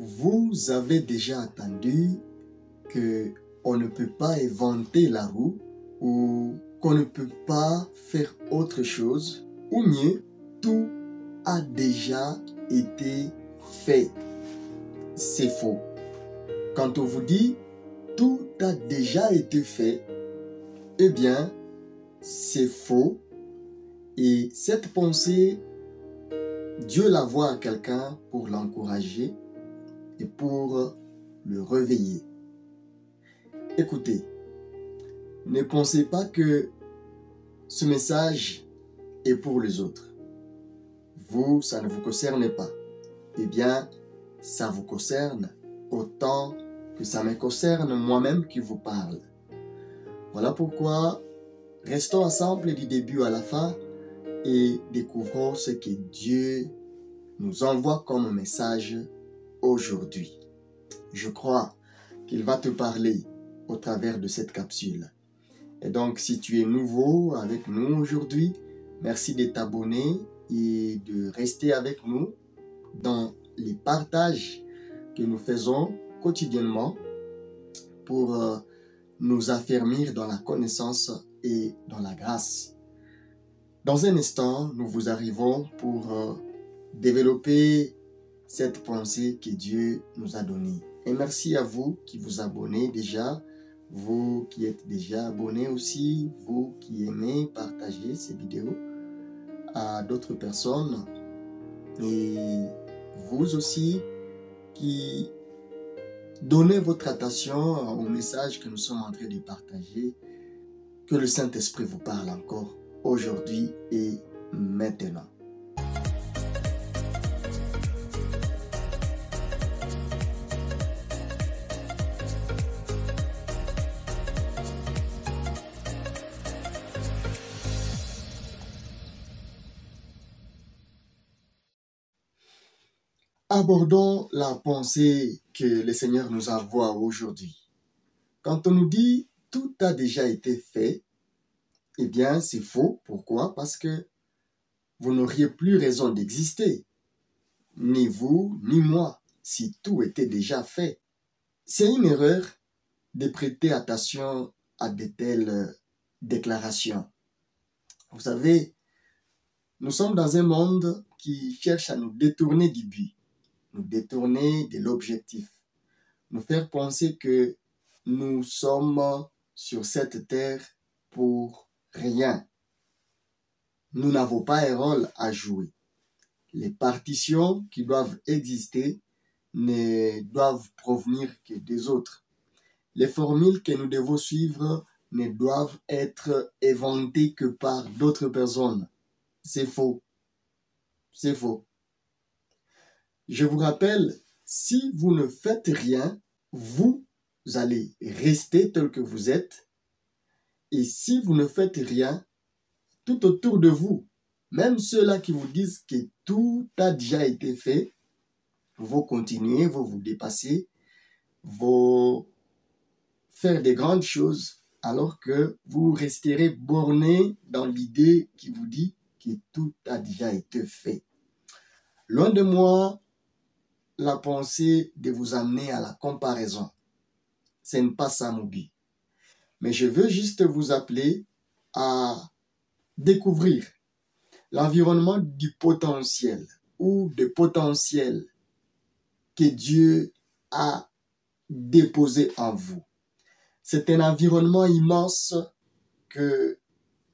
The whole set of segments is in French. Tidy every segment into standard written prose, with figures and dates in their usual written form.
Vous avez déjà entendu qu'on ne peut pas inventer la roue ou qu'on ne peut pas faire autre chose, ou mieux, tout a déjà été fait. C'est faux. Quand on vous dit tout a déjà été fait, eh bien, c'est faux. Et cette pensée, Dieu la voit à quelqu'un pour l'encourager et pour le réveiller. Écoutez, ne pensez pas que ce message est pour les autres. Vous, ça ne vous concerne pas. Eh bien, ça vous concerne autant que ça me concerne moi-même qui vous parle. Voilà pourquoi restons ensemble du début à la fin et découvrons ce que Dieu nous envoie comme message aujourd'hui. Je crois qu'il va te parler au travers de cette capsule. Et donc, si tu es nouveau avec nous aujourd'hui, merci de t'abonner et de rester avec nous dans les partages que nous faisons quotidiennement pour nous affermir dans la connaissance et dans la grâce. Dans un instant, nous vous arrivons pour développer cette pensée que Dieu nous a donnée. Et merci à vous qui vous abonnez déjà, vous qui êtes déjà abonnés aussi, vous qui aimez partager ces vidéos à d'autres personnes, et vous aussi qui donnez votre attention au message que nous sommes en train de partager. Que le Saint-Esprit vous parle encore aujourd'hui et maintenant. Abordons la pensée que le Seigneur nous envoie aujourd'hui. Quand on nous dit « tout a déjà été fait », eh bien c'est faux. Pourquoi? Parce que vous n'auriez plus raison d'exister. Ni vous, ni moi, si tout était déjà fait. C'est une erreur de prêter attention à de telles déclarations. Vous savez, nous sommes dans un monde qui cherche à nous détourner du but, nous détourner de l'objectif, nous faire penser que nous sommes sur cette terre pour rien. Nous n'avons pas un rôle à jouer. Les partitions qui doivent exister ne doivent provenir que des autres. Les formules que nous devons suivre ne doivent être inventées que par d'autres personnes. C'est faux. C'est faux. Je vous rappelle, si vous ne faites rien, vous allez rester tel que vous êtes. Et si vous ne faites rien, tout autour de vous, même ceux-là qui vous disent que tout a déjà été fait, vont continuer, vont vous dépasser, vont faire des grandes choses, alors que vous resterez borné dans l'idée qui vous dit que tout a déjà été fait. Loin de moi la pensée de vous amener à la comparaison. Ce n'est pas ça mon but. Mais je veux juste vous appeler à découvrir l'environnement du potentiel ou des potentiels que Dieu a déposé en vous. C'est un environnement immense que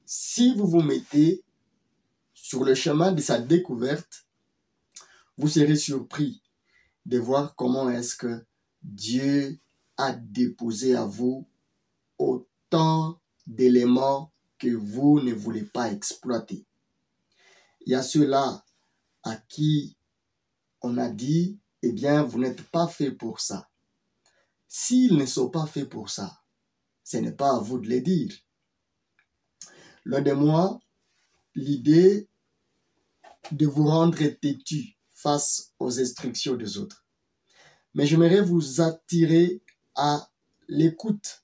si vous vous mettez sur le chemin de sa découverte, vous serez surpris de voir comment est-ce que Dieu a déposé à vous autant d'éléments que vous ne voulez pas exploiter. Il y a ceux-là à qui on a dit, eh bien, vous n'êtes pas fait pour ça. S'ils ne sont pas faits pour ça, ce n'est pas à vous de les dire. Loin de moi, l'idée de vous rendre têtu face aux instructions des autres. Mais j'aimerais vous attirer à l'écoute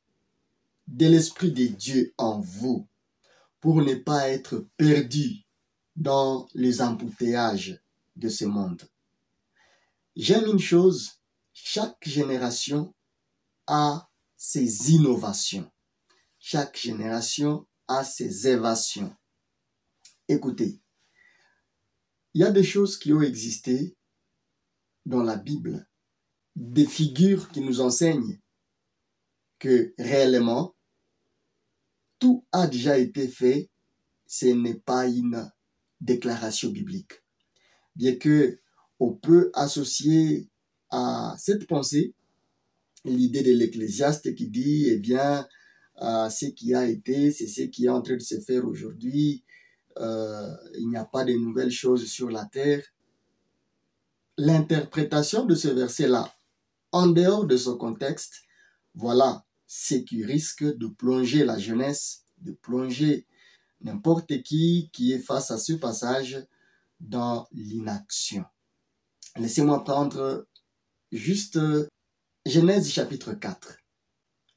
de l'Esprit de Dieu en vous pour ne pas être perdu dans les embouteillages de ce monde. J'aime une chose, chaque génération a ses innovations. Chaque génération a ses évasions. Écoutez, il y a des choses qui ont existé dans la Bible, des figures qui nous enseignent que réellement, tout a déjà été fait, ce n'est pas une déclaration biblique. Bien que on peut associer à cette pensée l'idée de l'Ecclésiaste qui dit, eh bien, ce qui a été, c'est ce qui est en train de se faire aujourd'hui. Il n'y a pas de nouvelles choses sur la terre. L'interprétation de ce verset-là, en dehors de son contexte, voilà ce qui risque de plonger la jeunesse, de plonger n'importe qui est face à ce passage dans l'inaction. Laissez-moi prendre juste Genèse chapitre 4.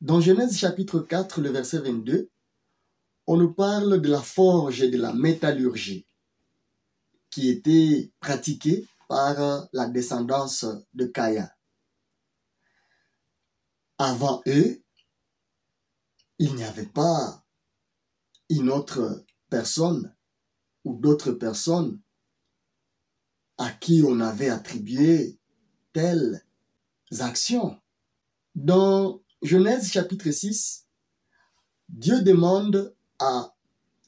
Dans Genèse chapitre 4, le verset 22, on nous parle de la forge et de la métallurgie qui était pratiquée par la descendance de Caïn. Avant eux, il n'y avait pas une autre personne ou d'autres personnes à qui on avait attribué telles actions. Dans Genèse chapitre 6, Dieu demande à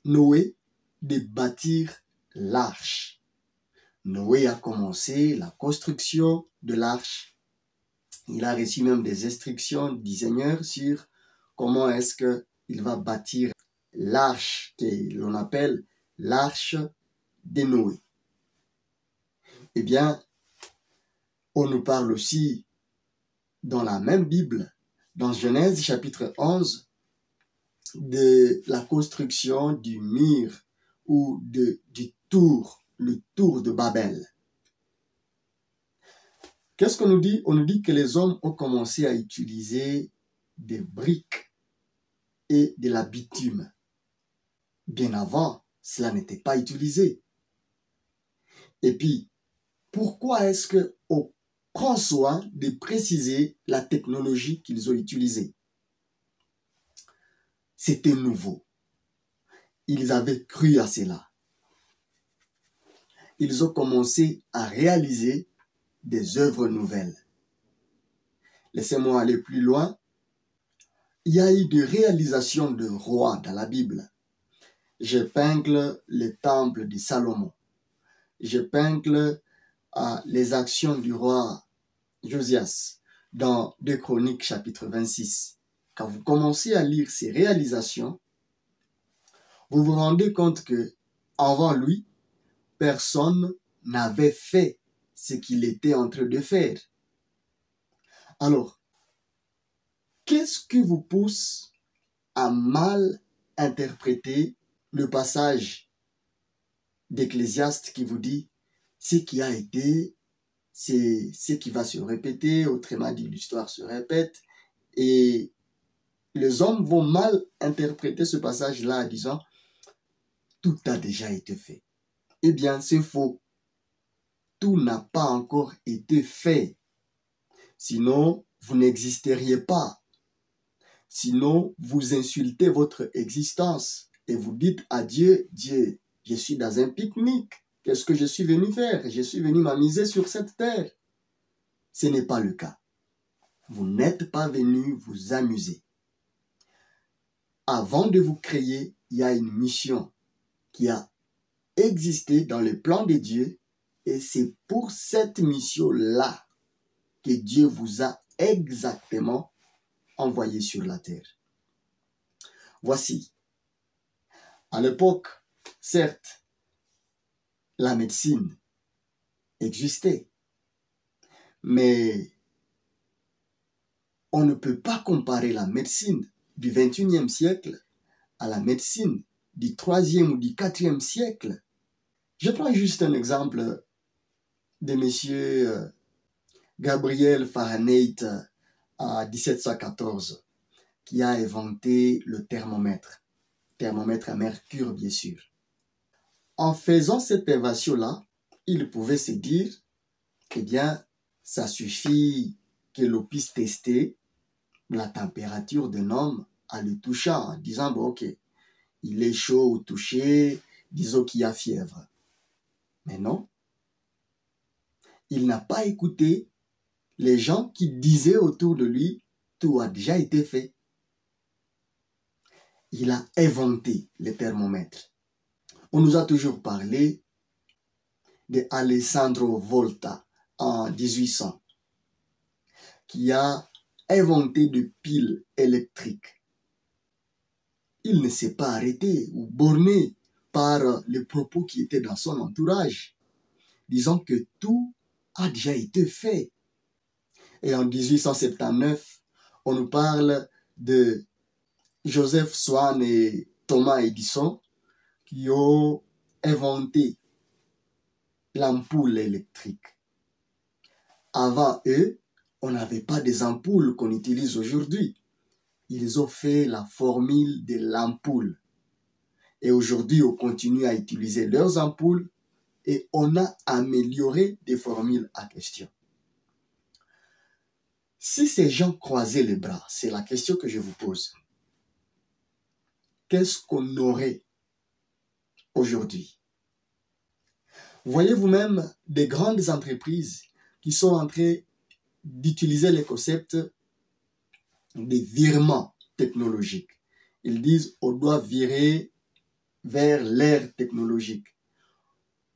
Noé de bâtir l'arche. Noé a commencé la construction de l'arche. Il a reçu même des instructions du Seigneur sur comment est-ce qu'il va bâtir l'arche que l'on appelle l'arche de Noé. Eh bien, on nous parle aussi dans la même Bible, dans Genèse chapitre 11, de la construction du mur ou du tour, le tour de Babel. Qu'est-ce qu'on nous dit? On nous dit que les hommes ont commencé à utiliser des briques et de la bitume. Bien avant, cela n'était pas utilisé. Et puis, pourquoi est-ce qu'on prend soin de préciser la technologie qu'ils ont utilisée? C'était nouveau. Ils avaient cru à cela. Ils ont commencé à réaliser des œuvres nouvelles. Laissez-moi aller plus loin. Il y a eu des réalisations de rois dans la Bible. J'épingle le temple de Salomon. J'épingle les actions du roi Josias dans 2 Chroniques chapitre 26. Quand vous commencez à lire ces réalisations, vous vous rendez compte que avant lui, personne n'avait fait ce qu'il était en train de faire. Alors, qu'est-ce qui vous pousse à mal interpréter le passage d'Ecclésiaste qui vous dit ce qui a été, c'est ce qui va se répéter, autrement dit, l'histoire se répète, et les hommes vont mal interpréter ce passage-là en disant tout a déjà été fait. Eh bien, c'est faux. Tout n'a pas encore été fait. Sinon, vous n'existeriez pas. Sinon, vous insultez votre existence et vous dites à Dieu, Dieu, je suis dans un pique-nique. Qu'est-ce que je suis venu faire? Je suis venu m'amuser sur cette terre. Ce n'est pas le cas. Vous n'êtes pas venu vous amuser. Avant de vous créer, il y a une mission qui a existé dans le plan de Dieu et c'est pour cette mission-là que Dieu vous a exactement envoyé sur la terre. Voici, à l'époque, certes, la médecine existait, mais on ne peut pas comparer la médecine du 21e siècle à la médecine du 3e ou du 4e siècle. Je prends juste un exemple de monsieur Gabriel Fahrenheit en 1714 qui a inventé le thermomètre à mercure bien sûr. En faisant cette invention-là, il pouvait se dire, eh bien, ça suffit que l'on puisse tester la température d'un homme en le touchant, en disant, bon, ok, il est chaud au toucher, disons qu'il y a fièvre. Mais non, il n'a pas écouté les gens qui disaient autour de lui, tout a déjà été fait. Il a inventé les thermomètres. On nous a toujours parlé de Alessandro Volta en 1800, qui a inventé des piles électriques. Il ne s'est pas arrêté ou borné par les propos qui étaient dans son entourage, disant que tout a déjà été fait. Et en 1879, on nous parle de Joseph Swan et Thomas Edison qui ont inventé l'ampoule électrique. Avant eux, on n'avait pas des ampoules qu'on utilise aujourd'hui. Ils ont fait la formule de l'ampoule. Et aujourd'hui, on continue à utiliser leurs ampoules et on a amélioré des formules à question. Si ces gens croisaient les bras, c'est la question que je vous pose. Qu'est-ce qu'on aurait aujourd'hui? Voyez vous-même des grandes entreprises qui sont en train d'utiliser les concepts des virements technologiques. Ils disent on doit virer vers l'ère technologique.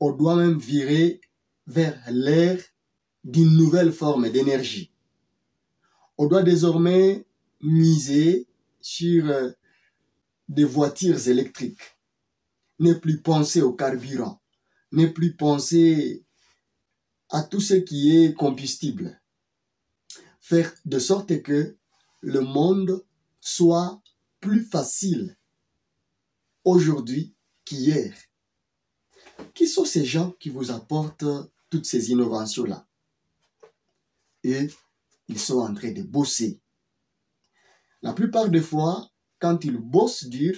On doit même virer vers l'ère d'une nouvelle forme d'énergie. On doit désormais miser sur des voitures électriques. Ne plus penser au carburant. Ne plus penser à tout ce qui est combustible. Faire de sorte que le monde soit plus facile aujourd'hui qu'hier. Qui sont ces gens qui vous apportent toutes ces innovations-là? Et ils sont en train de bosser. La plupart des fois, quand ils bossent dur,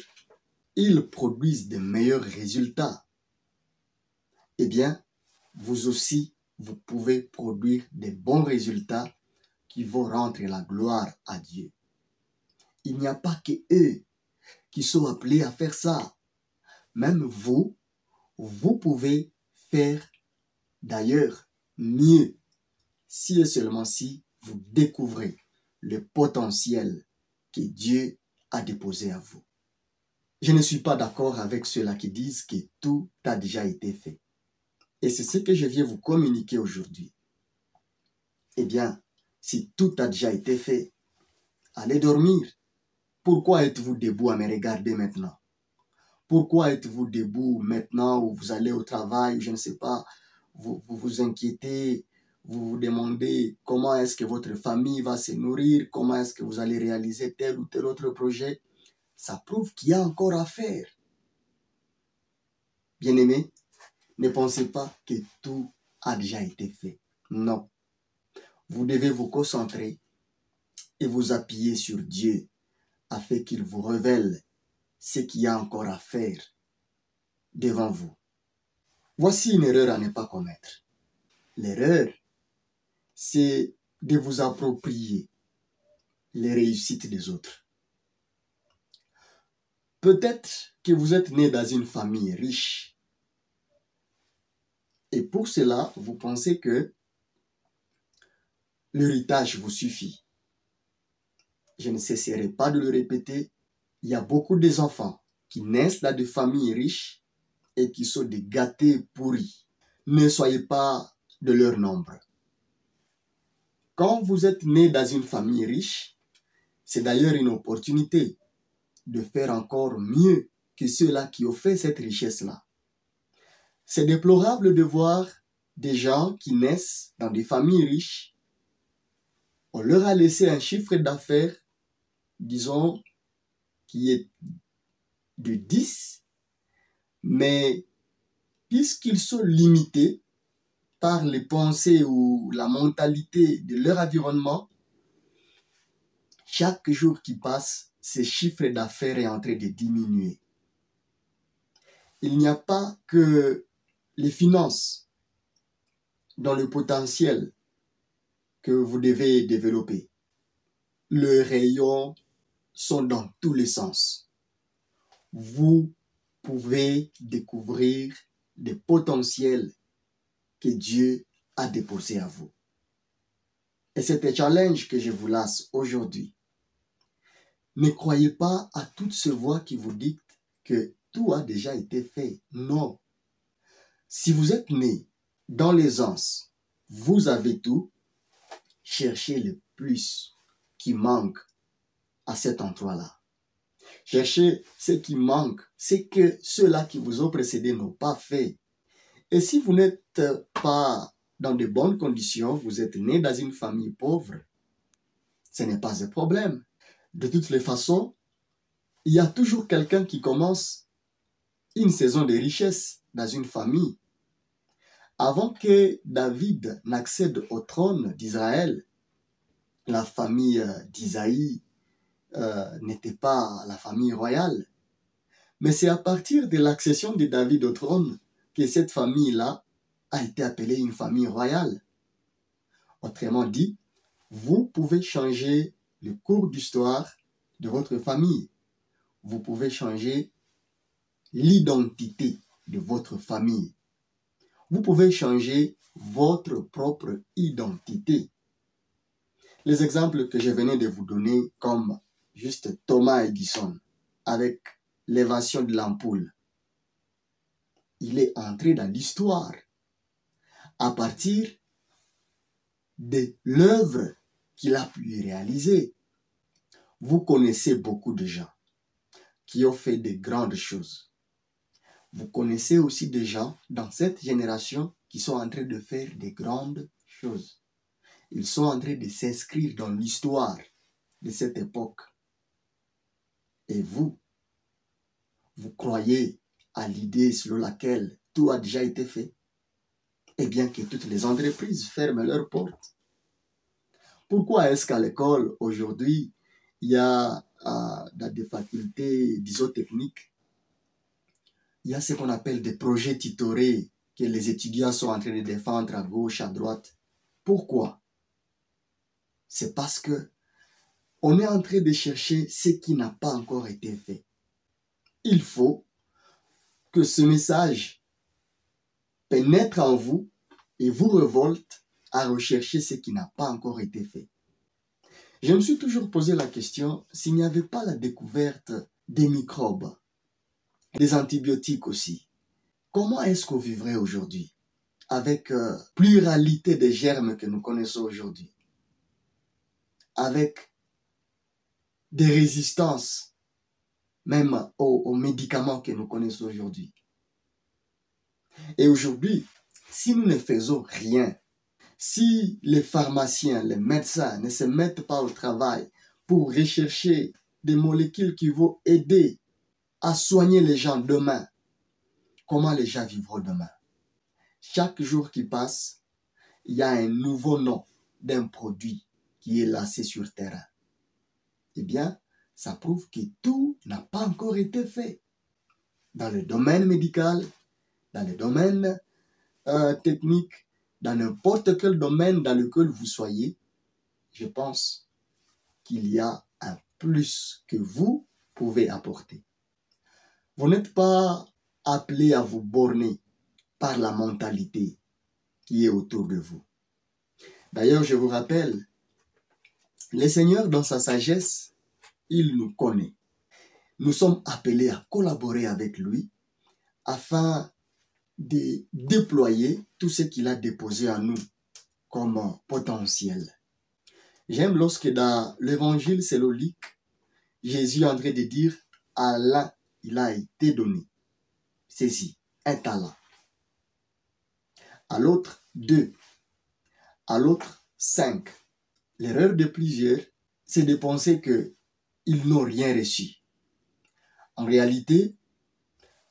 ils produisent de meilleurs résultats. Eh bien, vous aussi, vous pouvez produire des bons résultats qui vont rendre la gloire à Dieu. Il n'y a pas que eux qui sont appelés à faire ça. Même vous, vous pouvez faire d'ailleurs mieux si et seulement si vous découvrez le potentiel que Dieu a déposé à vous. Je ne suis pas d'accord avec ceux-là qui disent que tout a déjà été fait. Et c'est ce que je viens vous communiquer aujourd'hui. Eh bien, si tout a déjà été fait, allez dormir. Pourquoi êtes-vous debout à me regarder maintenant? Pourquoi êtes-vous debout maintenant où vous allez au travail, je ne sais pas, vous vous inquiétez, vous vous demandez comment est-ce que votre famille va se nourrir, comment est-ce que vous allez réaliser tel ou tel autre projet? Ça prouve qu'il y a encore à faire. Bien-aimés, ne pensez pas que tout a déjà été fait. Non. Vous devez vous concentrer et vous appuyer sur Dieu afin qu'il vous révèle ce qu'il y a encore à faire devant vous. Voici une erreur à ne pas commettre. L'erreur, c'est de vous approprier les réussites des autres. Peut-être que vous êtes né dans une famille riche. Et pour cela, vous pensez que l'héritage vous suffit. Je ne cesserai pas de le répéter. Il y a beaucoup d'enfants qui naissent dans des familles riches et qui sont des gâtés pourris. Ne soyez pas de leur nombre. Quand vous êtes né dans une famille riche, c'est d'ailleurs une opportunité de faire encore mieux que ceux-là qui ont fait cette richesse-là. C'est déplorable de voir des gens qui naissent dans des familles riches. On leur a laissé un chiffre d'affaires, disons, qui est de 10, mais puisqu'ils sont limités par les pensées ou la mentalité de leur environnement, chaque jour qui passe, ce chiffre d'affaires est en train de diminuer. Il n'y a pas que les finances dans le potentiel que vous devez développer. Le rayon sont dans tous les sens. Vous pouvez découvrir des potentiels que Dieu a déposés à vous. Et c'est un challenge que je vous lance aujourd'hui. Ne croyez pas à toutes ces voix qui vous disent que tout a déjà été fait. Non. Si vous êtes né dans l'aisance, vous avez tout, cherchez le plus qui manque à cet endroit-là. Cherchez ce qui manque, c'est que ceux-là qui vous ont précédé n'ont pas fait. Et si vous n'êtes pas dans de bonnes conditions, vous êtes né dans une famille pauvre, ce n'est pas un problème. De toutes les façons, il y a toujours quelqu'un qui commence une saison de richesse dans une famille. Avant que David n'accède au trône d'Israël, la famille d'Isaïe n'était pas la famille royale. Mais c'est à partir de l'accession de David au trône que cette famille-là a été appelée une famille royale. Autrement dit, vous pouvez changer le cours d'histoire de votre famille. Vous pouvez changer l'identité de votre famille. Vous pouvez changer votre propre identité. Les exemples que je venais de vous donner, comme juste Thomas Edison, avec l'invention de l'ampoule, il est entré dans l'histoire à partir de l'œuvre qu'il a pu réaliser. Vous connaissez beaucoup de gens qui ont fait de grandes choses. Vous connaissez aussi des gens dans cette génération qui sont en train de faire de grandes choses. Ils sont en train de s'inscrire dans l'histoire de cette époque. Et vous croyez à l'idée selon laquelle tout a déjà été fait? Eh bien que toutes les entreprises ferment leurs portes. Pourquoi est-ce qu'à l'école, aujourd'hui, il y a dans des facultés, disons, techniques, il y a ce qu'on appelle des projets tutorés que les étudiants sont en train de défendre à gauche, à droite. Pourquoi? C'est parce que on est en train de chercher ce qui n'a pas encore été fait. Il faut que ce message pénètre en vous et vous révolte à rechercher ce qui n'a pas encore été fait. Je me suis toujours posé la question, s'il n'y avait pas la découverte des microbes, des antibiotiques aussi, comment est-ce qu'on vivrait aujourd'hui avec pluralité des germes que nous connaissons aujourd'hui, avec des résistances même aux médicaments que nous connaissons aujourd'hui. Et aujourd'hui, si nous ne faisons rien, si les pharmaciens, les médecins ne se mettent pas au travail pour rechercher des molécules qui vont aider à soigner les gens demain, comment les gens vivront demain? Chaque jour qui passe, il y a un nouveau nom d'un produit qui est lancé sur terrain. Eh bien, ça prouve que tout n'a pas encore été fait. Dans le domaine médical, dans le domaine technique, dans n'importe quel domaine dans lequel vous soyez, je pense qu'il y a un plus que vous pouvez apporter. Vous n'êtes pas appelé à vous borner par la mentalité qui est autour de vous. D'ailleurs, je vous rappelle, le Seigneur, dans sa sagesse, il nous connaît. Nous sommes appelés à collaborer avec lui afin de déployer tout ce qu'il a déposé en nous comme potentiel. J'aime lorsque dans l'évangile selon Luc, Jésus est en train de dire à l'un, il a été donné ceci, un talent. À l'autre, 2. À l'autre, 5. L'erreur de plusieurs, c'est de penser qu'ils n'ont rien reçu. En réalité,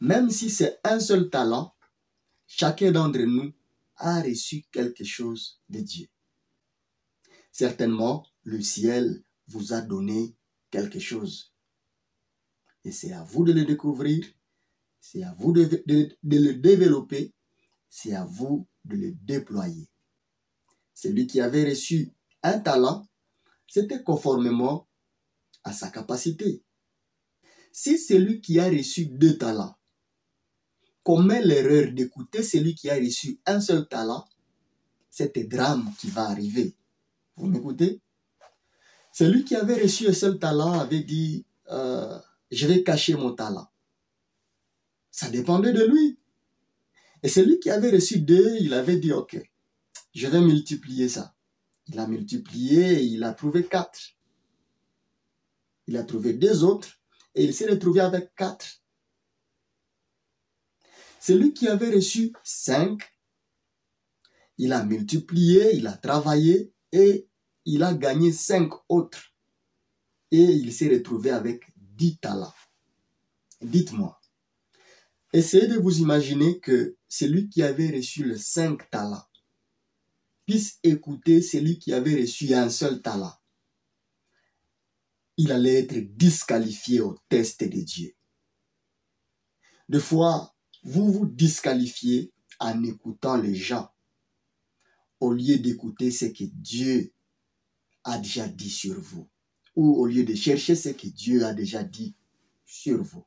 même si c'est un seul talent, chacun d'entre nous a reçu quelque chose de Dieu. Certainement, le ciel vous a donné quelque chose. Et c'est à vous de le découvrir, c'est à vous de le développer, c'est à vous de le déployer. Celui qui avait reçu un talent, c'était conformément à sa capacité. Si celui qui a reçu 2 talents commet l'erreur d'écouter celui qui a reçu un seul talent, c'est un drame qui va arriver. Vous m'écoutez? Celui qui avait reçu un seul talent avait dit, je vais cacher mon talent. Ça dépendait de lui. Et celui qui avait reçu 2, il avait dit, ok, je vais multiplier ça. Il a multiplié et il a trouvé 4. Il a trouvé 2 autres et il s'est retrouvé avec 4. Celui qui avait reçu 5, il a multiplié, il a travaillé et il a gagné 5 autres. Et il s'est retrouvé avec 10 talents. Dites-moi, essayez de vous imaginer que celui qui avait reçu le 5 talents puisse écouter celui qui avait reçu un seul talent. Il allait être disqualifié au test de Dieu. Des fois, vous vous disqualifiez en écoutant les gens au lieu d'écouter ce que Dieu a déjà dit sur vous ou au lieu de chercher ce que Dieu a déjà dit sur vous.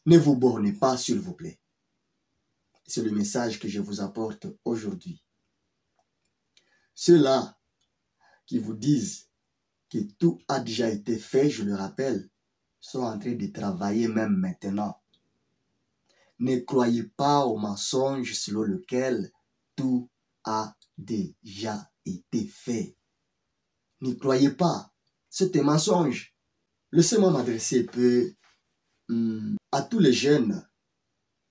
Ne vous bornez pas, s'il vous plaît. C'est le message que je vous apporte aujourd'hui. Ceux-là qui vous disent que tout a déjà été fait, je le rappelle, sont en train de travailler même maintenant. Ne croyez pas au mensonge selon lequel tout a déjà été fait. Ne croyez pas. C'est un mensonge. Laissez-moi m'adresser un peu à tous les jeunes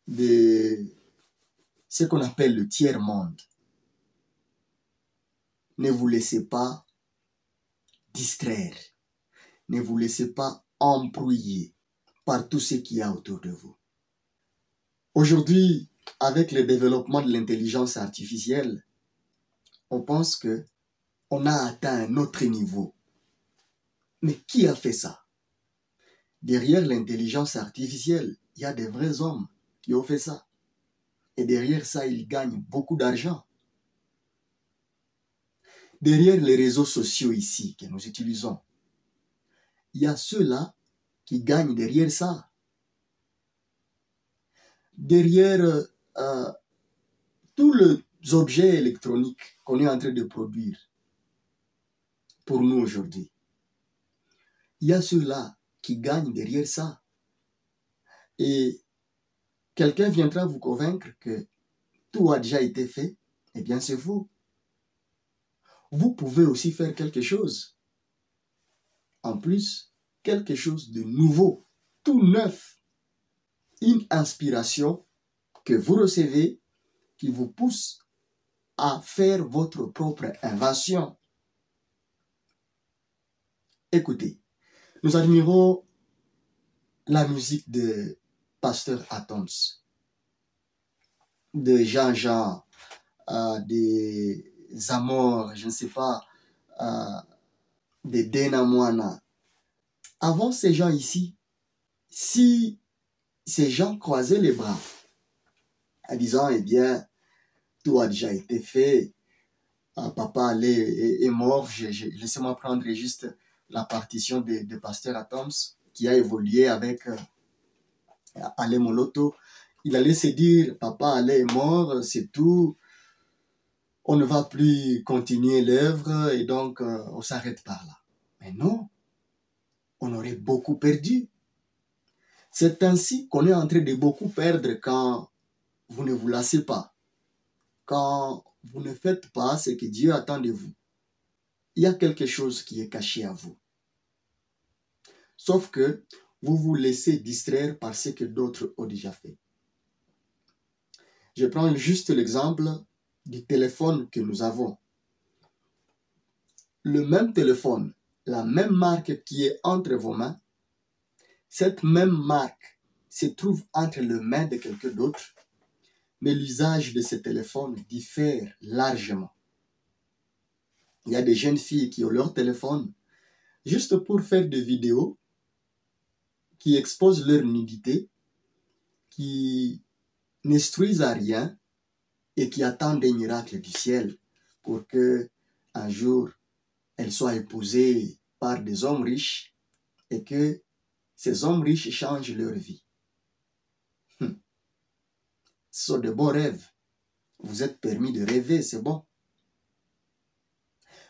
de ce qu'on appelle le tiers-monde. Ne vous laissez pas distraire. Ne vous laissez pas embrouiller par tout ce qu'il y a autour de vous. Aujourd'hui, avec le développement de l'intelligence artificielle, on pense que on a atteint un autre niveau. Mais qui a fait ça? Derrière l'intelligence artificielle, il y a des vrais hommes qui ont fait ça. Et derrière ça, ils gagnent beaucoup d'argent. Derrière les réseaux sociaux ici que nous utilisons, il y a ceux-là qui gagnent derrière ça. Derrière tous les objets électroniques qu'on est en train de produire pour nous aujourd'hui, il y a ceux-là qui gagnent derrière ça. Et quelqu'un viendra vous convaincre que tout a déjà été fait. Eh bien, c'est faux. Vous pouvez aussi faire quelque chose. En plus, quelque chose de nouveau, tout neuf. Une inspiration que vous recevez qui vous pousse à faire votre propre invention. Écoutez, nous admirons la musique de Pasteur Atoms, de Jean-Jean, des Amors, je ne sais pas, de Dena Moana. Avant ces gens ici, si ces gens croisaient les bras en disant, eh bien, tout a déjà été fait, papa est mort, laissez-moi prendre juste la partition de Pasteur Atoms qui a évolué avec Ale Moloto. Il allait se dire, papa Ale est mort, c'est tout, on ne va plus continuer l'œuvre et donc on s'arrête par là. Mais non, on aurait beaucoup perdu. C'est ainsi qu'on est en train de beaucoup perdre quand vous ne vous lassez pas, quand vous ne faites pas ce que Dieu attend de vous. Il y a quelque chose qui est caché à vous. Sauf que vous vous laissez distraire par ce que d'autres ont déjà fait. Je prends juste l'exemple du téléphone que nous avons. Le même téléphone, la même marque qui est entre vos mains, cette même marque se trouve entre les mains de quelqu'un d'autre, mais l'usage de ce téléphone diffère largement. Il y a des jeunes filles qui ont leur téléphone juste pour faire des vidéos qui exposent leur nudité, qui n'instruisent à rien et qui attendent des miracles du ciel pour que un jour elle soit épousée par des hommes riches et que ces hommes riches changent leur vie. Ce sont de bons rêves. Vous êtes permis de rêver, c'est bon.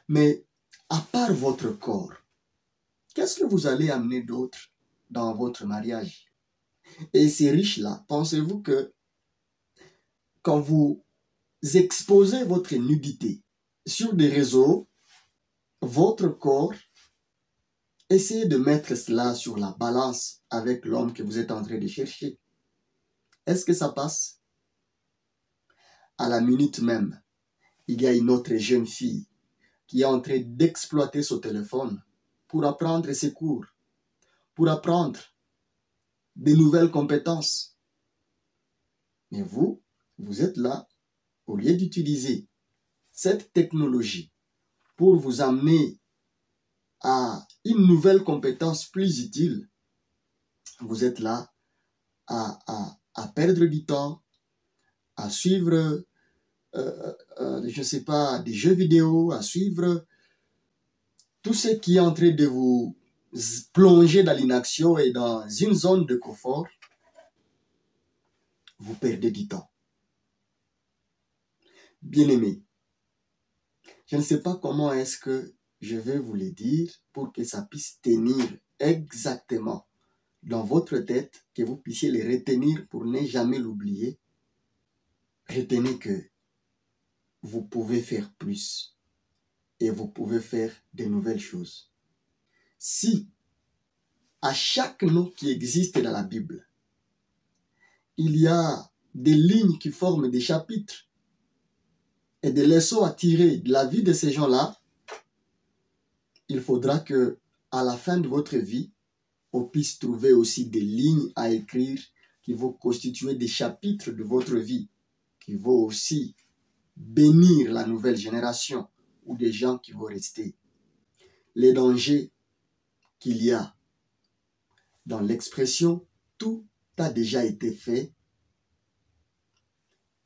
Mais à part votre corps, qu'est-ce que vous allez amener d'autre dans votre mariage? Et ces riches-là, pensez-vous que quand vous exposez votre nudité sur des réseaux, votre corps, essayez de mettre cela sur la balance avec l'homme que vous êtes en train de chercher. Est-ce que ça passe? À la minute même, il y a une autre jeune fille qui est en train d'exploiter son téléphone pour apprendre ses cours, pour apprendre de nouvelles compétences. Mais vous, vous êtes là, au lieu d'utiliser cette technologie pour vous amener à une nouvelle compétence plus utile, vous êtes là à perdre du temps, à suivre, je ne sais pas, des jeux vidéo, à suivre tout ce qui est en train de vous plonger dans l'inaction et dans une zone de confort. Vous perdez du temps. Bien-aimés, je ne sais pas comment est-ce que je vais vous le dire pour que ça puisse tenir exactement dans votre tête, que vous puissiez les retenir pour ne jamais l'oublier. Retenez que vous pouvez faire plus et vous pouvez faire de nouvelles choses. Si à chaque nom qui existe dans la Bible, il y a des lignes qui forment des chapitres et des leçons à tirer de la vie de ces gens-là, il faudra que à la fin de votre vie, on puisse trouver aussi des lignes à écrire qui vont constituer des chapitres de votre vie, qui vont aussi bénir la nouvelle génération ou des gens qui vont rester. Les dangers qu'il y a dans l'expression « tout a déjà été fait »,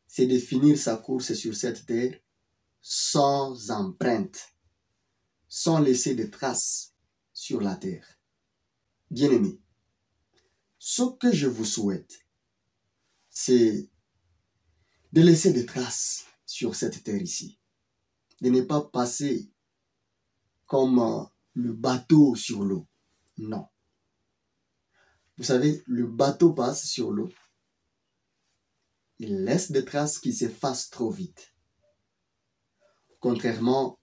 c'est de finir sa course sur cette terre sans empreinte, sans laisser de traces sur la terre. Bien-aimés, ce que je vous souhaite, c'est de laisser des traces sur cette terre ici, de ne pas passer comme le bateau sur l'eau. Non. Vous savez, le bateau passe sur l'eau, il laisse des traces qui s'effacent trop vite. Contrairement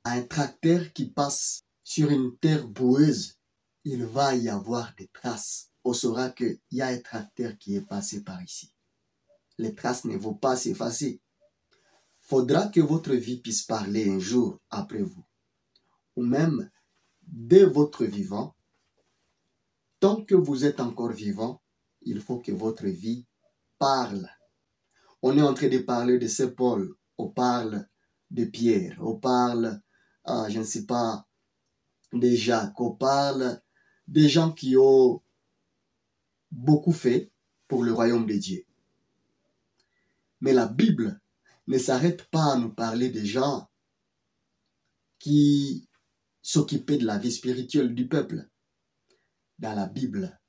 à un tracteur qui passe sur une terre boueuse, il va y avoir des traces. On saura qu'il y a un tracteur qui est passé par ici. Les traces ne vont pas s'effacer. Faudra que votre vie puisse parler un jour après vous. Ou même, dès votre vivant, tant que vous êtes encore vivant, il faut que votre vie parle. On est en train de parler de Saint Paul, on parle de Pierre, on parle, je ne sais pas, de Jacques, on parle des gens qui ont beaucoup fait pour le royaume de Dieu. Mais la Bible ne s'arrête pas à nous parler des gens qui s'occupaient de la vie spirituelle du peuple. Dans la Bible,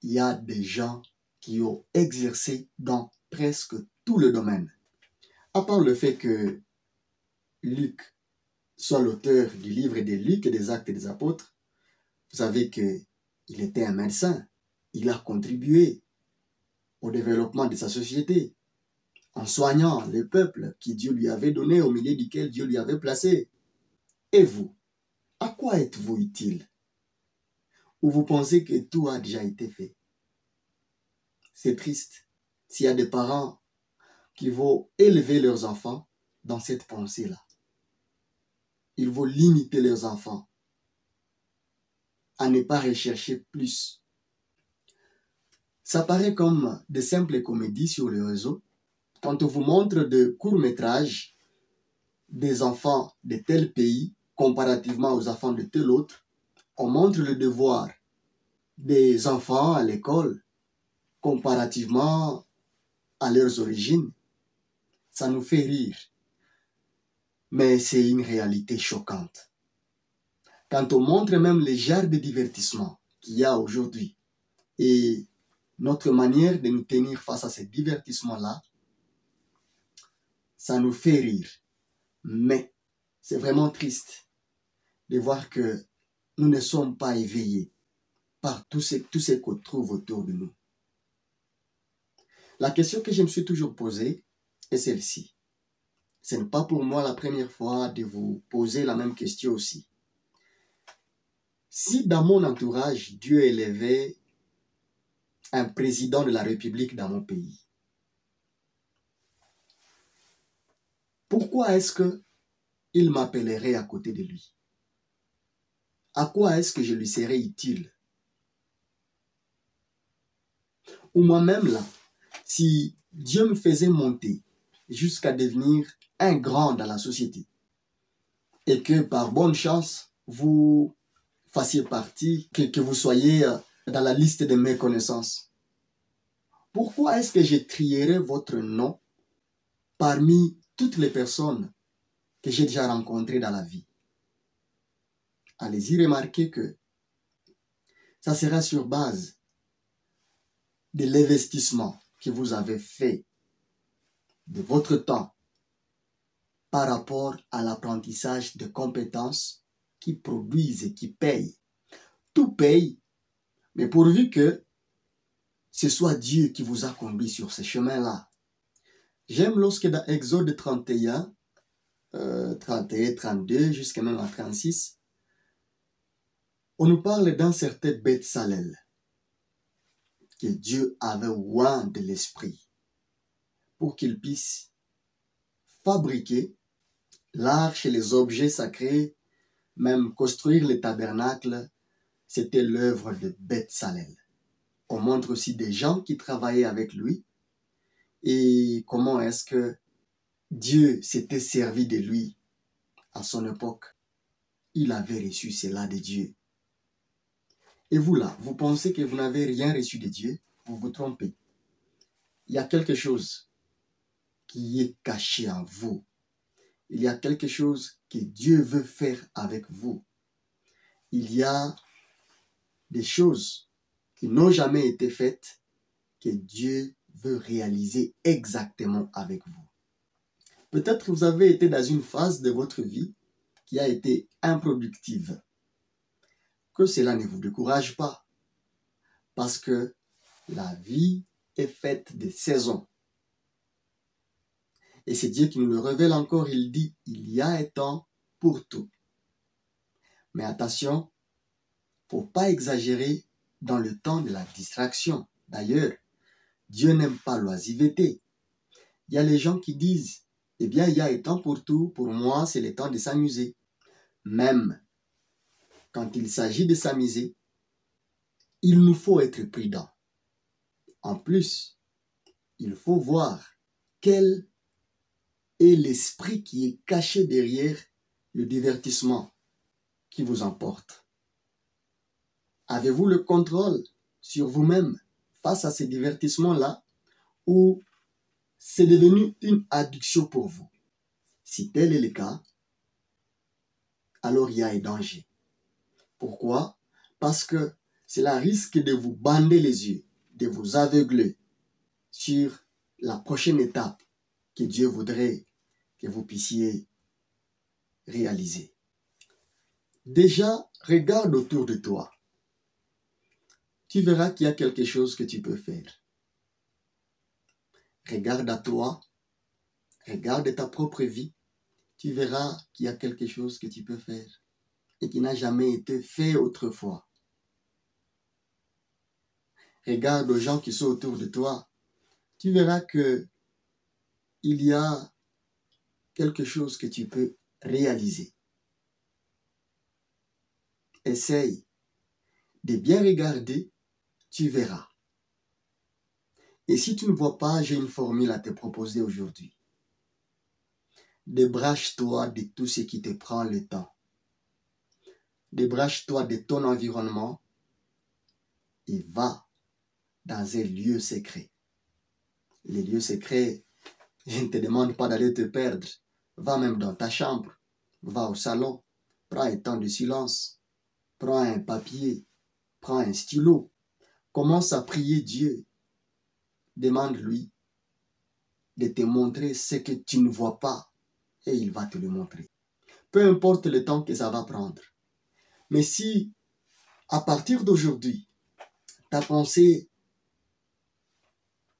il y a des gens qui ont exercé dans presque tout le domaine. À part le fait que Luc soit l'auteur du livre des Luc et des Actes des Apôtres, vous savez qu'il était un médecin. Il a contribué au développement de sa société en soignant le peuple que Dieu lui avait donné, au milieu duquel Dieu lui avait placé. Et vous, à quoi êtes-vous utile? Ou vous pensez que tout a déjà été fait? C'est triste s'il y a des parents qui vont élever leurs enfants dans cette pensée-là. Ils vont limiter leurs enfants à ne pas rechercher plus. Ça paraît comme de simples comédies sur le réseau. Quand on vous montre de courts-métrages des enfants de tel pays comparativement aux enfants de tel autre, on montre le devoir des enfants à l'école comparativement à leurs origines. Ça nous fait rire. Mais c'est une réalité choquante. Quand on montre même les genres de divertissement qu'il y a aujourd'hui et notre manière de nous tenir face à ces divertissements-là, ça nous fait rire. Mais c'est vraiment triste de voir que nous ne sommes pas éveillés par tout ce qu'on trouve autour de nous. La question que je me suis toujours posée est celle-ci. Ce n'est pas pour moi la première fois de vous poser la même question aussi. Si dans mon entourage, Dieu élevait un président de la République dans mon pays, pourquoi est-ce qu'il m'appellerait à côté de lui? À quoi est-ce que je lui serais utile? Ou moi-même là, si Dieu me faisait monter jusqu'à devenir un grand dans la société et que par bonne chance, vous fassiez partie, que vous soyez dans la liste de mes connaissances, pourquoi est-ce que je trierais votre nom parmi toutes les personnes que j'ai déjà rencontrées dans la vie? Allez-y remarquer que ça sera sur base de l'investissement que vous avez fait de votre temps par rapport à l'apprentissage de compétences qui produisent et qui payent. Tout paye, mais pourvu que ce soit Dieu qui vous a conduit sur ce chemin-là. J'aime lorsque dans Exode 31, 32, jusqu'à même à 36, on nous parle d'un certain Beth-Salel que Dieu avait oint de l'esprit pour qu'il puisse fabriquer l'arche et les objets sacrés, même construire le tabernacle. C'était l'œuvre de Beth-Salel. On montre aussi des gens qui travaillaient avec lui et comment est-ce que Dieu s'était servi de lui à son époque. Il avait reçu cela de Dieu. Et vous là, vous pensez que vous n'avez rien reçu de Dieu? Vous vous trompez. Il y a quelque chose qui est caché en vous. Il y a quelque chose que Dieu veut faire avec vous. Il y a des choses qui n'ont jamais été faites que Dieu veut réaliser exactement avec vous. Peut-être que vous avez été dans une phase de votre vie qui a été improductive. Que cela ne vous décourage pas, parce que la vie est faite de saisons. Et c'est Dieu qui nous le révèle encore, il dit, il y a un temps pour tout. Mais attention, il ne faut pas exagérer dans le temps de la distraction. D'ailleurs, Dieu n'aime pas l'oisiveté. Il y a les gens qui disent, eh bien, il y a un temps pour tout, pour moi, c'est le temps de s'amuser. Même quand il s'agit de s'amuser, il nous faut être prudents. En plus, il faut voir quel est l'esprit qui est caché derrière le divertissement qui vous emporte. Avez-vous le contrôle sur vous-même face à ces divertissements-là ou c'est devenu une addiction pour vous? Si tel est le cas, alors il y a un danger. Pourquoi? Parce que cela risque de vous bander les yeux, de vous aveugler sur la prochaine étape que Dieu voudrait que vous puissiez réaliser. Déjà, regarde autour de toi. Tu verras qu'il y a quelque chose que tu peux faire. Regarde à toi, regarde ta propre vie. Tu verras qu'il y a quelque chose que tu peux faire et qui n'a jamais été fait autrefois. Regarde aux gens qui sont autour de toi. Tu verras que il y a quelque chose que tu peux réaliser. Essaye de bien regarder, tu verras. Et si tu ne vois pas, j'ai une formule à te proposer aujourd'hui. Débrache-toi de tout ce qui te prend le temps. Débrache-toi de ton environnement et va dans un lieu secret. Les lieux secrets, je ne te demande pas d'aller te perdre, Va même dans ta chambre, va au salon, prends un temps de silence, prends un papier, prends un stylo, commence à prier Dieu. Demande-lui de te montrer ce que tu ne vois pas et il va te le montrer. Peu importe le temps que ça va prendre. Mais si, à partir d'aujourd'hui, ta pensée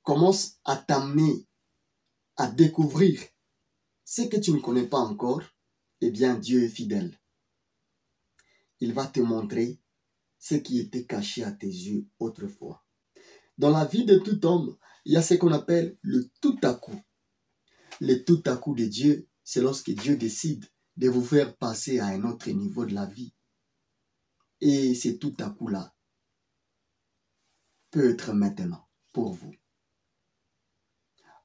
commence à t'amener à découvrir ce que tu ne connais pas encore, eh bien Dieu est fidèle. Il va te montrer ce qui était caché à tes yeux autrefois. Dans la vie de tout homme, il y a ce qu'on appelle le tout à coup. Le tout à coup de Dieu, c'est lorsque Dieu décide de vous faire passer à un autre niveau de la vie. Et c'est tout à coup-là peut être maintenant pour vous.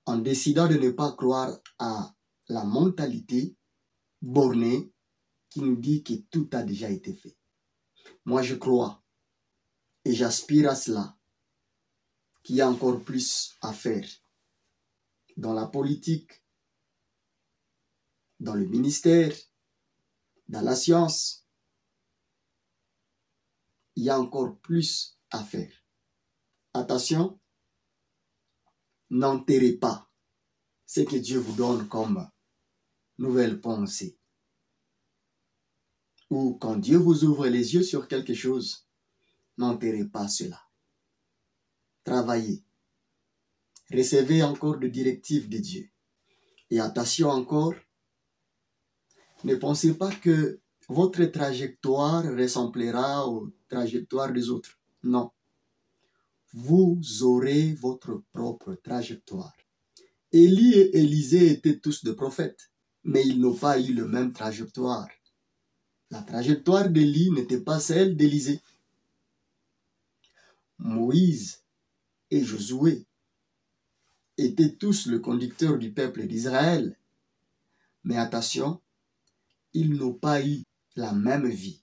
En décidant de ne pas croire à la mentalité bornée qui nous dit que tout a déjà été fait. Moi, je crois et j'aspire à cela, qu'il y a encore plus à faire dans la politique, dans le ministère, dans la science. Il y a encore plus à faire. Attention, n'enterrez pas ce que Dieu vous donne comme nouvelle pensée. Ou quand Dieu vous ouvre les yeux sur quelque chose, n'enterrez pas cela. Travaillez. Recevez encore des directives de Dieu. Et attention encore, ne pensez pas que votre trajectoire ressemblera aux trajectoires des autres. Non. Vous aurez votre propre trajectoire. Élie et Élisée étaient tous des prophètes, mais ils n'ont pas eu la même trajectoire. La trajectoire d'Élie n'était pas celle d'Élisée. Moïse et Josué étaient tous le conducteur du peuple d'Israël. Mais attention, ils n'ont pas eu la même vie.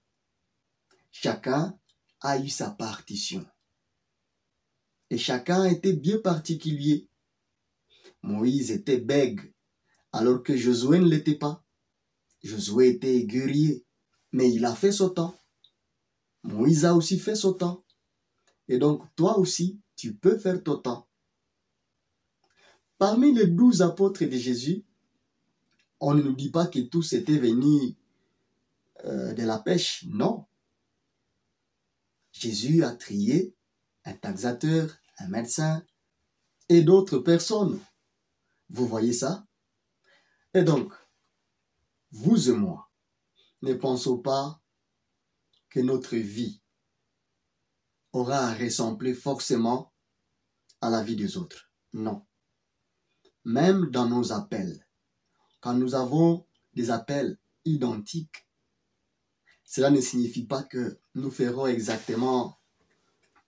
Chacun a eu sa partition. Et chacun était bien particulier. Moïse était bègue, alors que Josué ne l'était pas. Josué était guerrier, mais il a fait son temps. Moïse a aussi fait son temps. Et donc, toi aussi, tu peux faire ton temps. Parmi les 12 apôtres de Jésus, on ne nous dit pas que tous étaient venus de la pêche. Non. Jésus a trié un taxateur, un médecin et d'autres personnes. Vous voyez ça? Et donc, vous et moi, ne pensons pas que notre vie aura à ressembler forcément à la vie des autres. Non. Même dans nos appels, quand nous avons des appels identiques, cela ne signifie pas que nous ferons exactement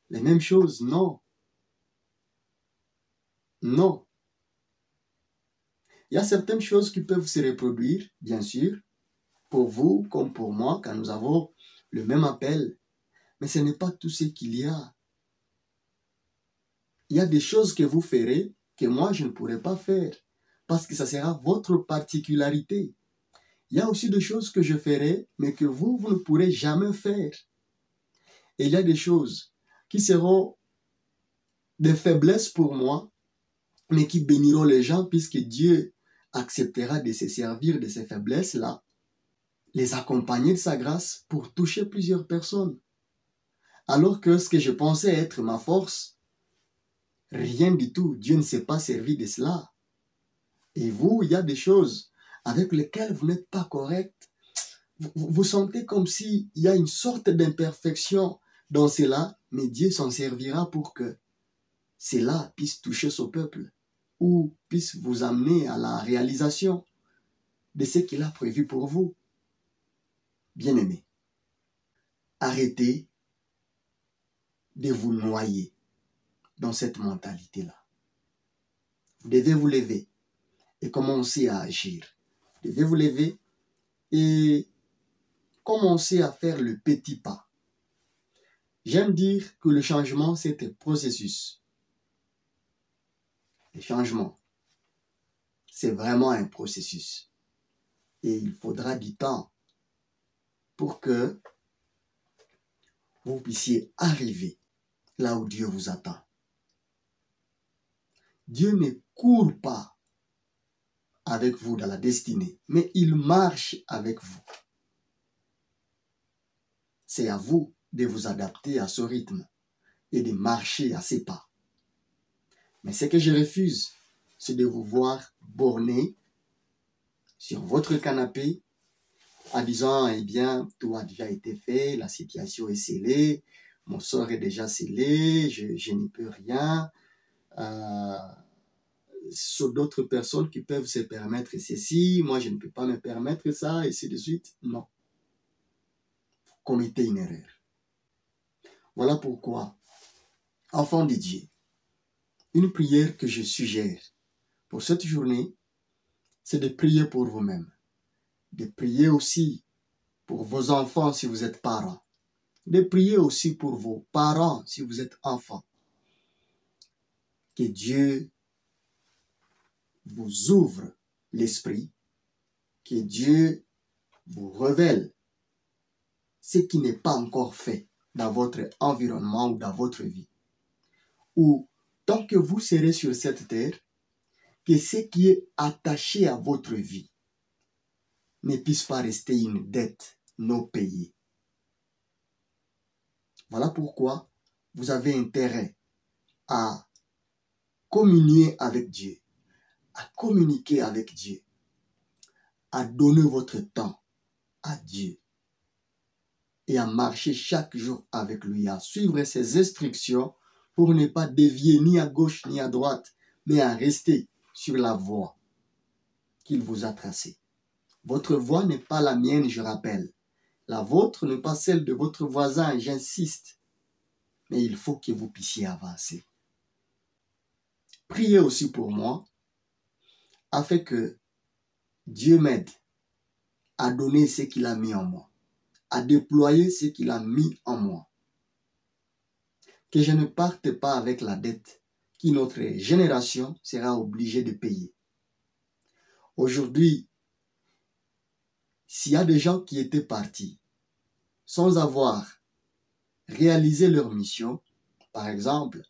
les mêmes choses. Non. Non. Il y a certaines choses qui peuvent se reproduire, bien sûr, pour vous comme pour moi, quand nous avons le même appel. Mais ce n'est pas tout ce qu'il y a. Il y a des choses que vous ferez que moi, je ne pourrai pas faire, parce que ça sera votre particularité. Il y a aussi des choses que je ferai, mais que vous ne pourrez jamais faire. Et il y a des choses qui seront des faiblesses pour moi, mais qui béniront les gens, puisque Dieu acceptera de se servir de ces faiblesses-là, les accompagner de sa grâce pour toucher plusieurs personnes. Alors que ce que je pensais être ma force, rien du tout. Dieu ne s'est pas servi de cela. Et vous, il y a des choses avec lesquelles vous n'êtes pas correct. Vous sentez comme s'il y a une sorte d'imperfection dans cela, mais Dieu s'en servira pour que cela puisse toucher son peuple ou puisse vous amener à la réalisation de ce qu'il a prévu pour vous. Bien-aimés, arrêtez de vous noyer dans cette mentalité-là. Vous devez vous lever et commencer à agir. Vous devez vous lever et commencer à faire le petit pas. J'aime dire que le changement, c'est un processus. Le changement, c'est vraiment un processus. Et il faudra du temps pour que vous puissiez arriver là où Dieu vous attend. Dieu ne court pas avec vous dans la destinée, mais il marche avec vous. C'est à vous de vous adapter à ce rythme et de marcher à ses pas. Mais ce que je refuse, c'est de vous voir borné sur votre canapé en disant, eh bien, tout a déjà été fait, la situation est scellée, mon sort est déjà scellé, je n'y peux rien. Sur d'autres personnes qui peuvent se permettre ceci, moi je ne peux pas me permettre ça, et ainsi de suite. Non. Vous commettez une erreur. Voilà pourquoi, enfant de Dieu, une prière que je suggère pour cette journée, c'est de prier pour vous-même. De prier aussi pour vos enfants si vous êtes parents. De prier aussi pour vos parents si vous êtes enfants. Que Dieu vous ouvre l'esprit, que Dieu vous révèle ce qui n'est pas encore fait dans votre environnement ou dans votre vie. Ou tant que vous serez sur cette terre, que ce qui est attaché à votre vie ne puisse pas rester une dette non payée. Voilà pourquoi vous avez intérêt à communier avec Dieu, à communiquer avec Dieu, à donner votre temps à Dieu et à marcher chaque jour avec lui, à suivre ses instructions pour ne pas dévier ni à gauche ni à droite, mais à rester sur la voie qu'il vous a tracée. Votre voie n'est pas la mienne, je rappelle. La vôtre n'est pas celle de votre voisin, j'insiste. Mais il faut que vous puissiez avancer. Priez aussi pour moi, afin que Dieu m'aide à donner ce qu'il a mis en moi, à déployer ce qu'il a mis en moi. Que je ne parte pas avec la dette que notre génération sera obligée de payer. Aujourd'hui, s'il y a des gens qui étaient partis sans avoir réalisé leur mission, par exemple,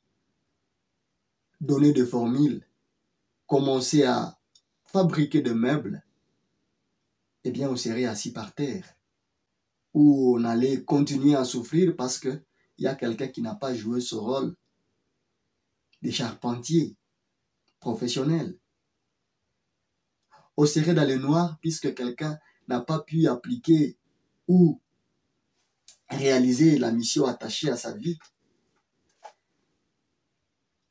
donner des formules, commencer à fabriquer des meubles, eh bien on serait assis par terre. Ou on allait continuer à souffrir parce qu'il y a quelqu'un qui n'a pas joué ce rôle de charpentier professionnel. On serait dans le noir puisque quelqu'un n'a pas pu appliquer ou réaliser la mission attachée à sa vie,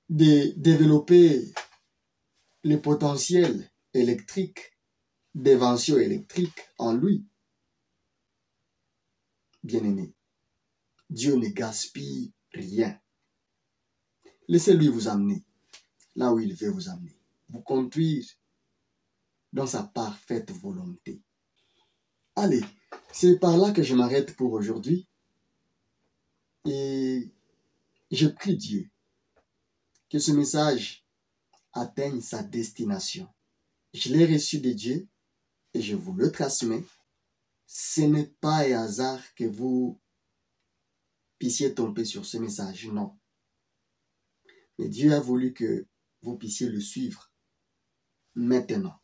de développer le potentiel électrique, d'invention électrique en lui. Bien-aimé, Dieu ne gaspille rien. Laissez-lui vous amener là où il veut vous amener, vous conduire dans sa parfaite volonté. Allez, c'est par là que je m'arrête pour aujourd'hui. Et je prie Dieu que ce message atteigne sa destination. Je l'ai reçu de Dieu et je vous le transmets. Ce n'est pas un hasard que vous puissiez tomber sur ce message, non. Mais Dieu a voulu que vous puissiez le suivre maintenant.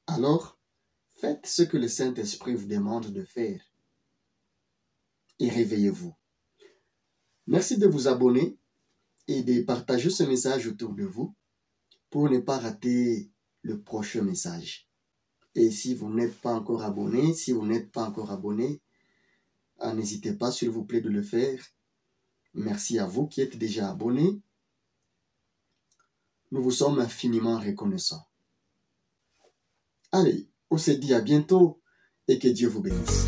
Alors, faites ce que le Saint-Esprit vous demande de faire et réveillez-vous. Merci de vous abonner et de partager ce message autour de vous pour ne pas rater le prochain message. Et si vous n'êtes pas encore abonné, n'hésitez pas s'il vous plaît de le faire. Merci à vous qui êtes déjà abonnés. Nous vous sommes infiniment reconnaissants. Allez, on se dit à bientôt et que Dieu vous bénisse.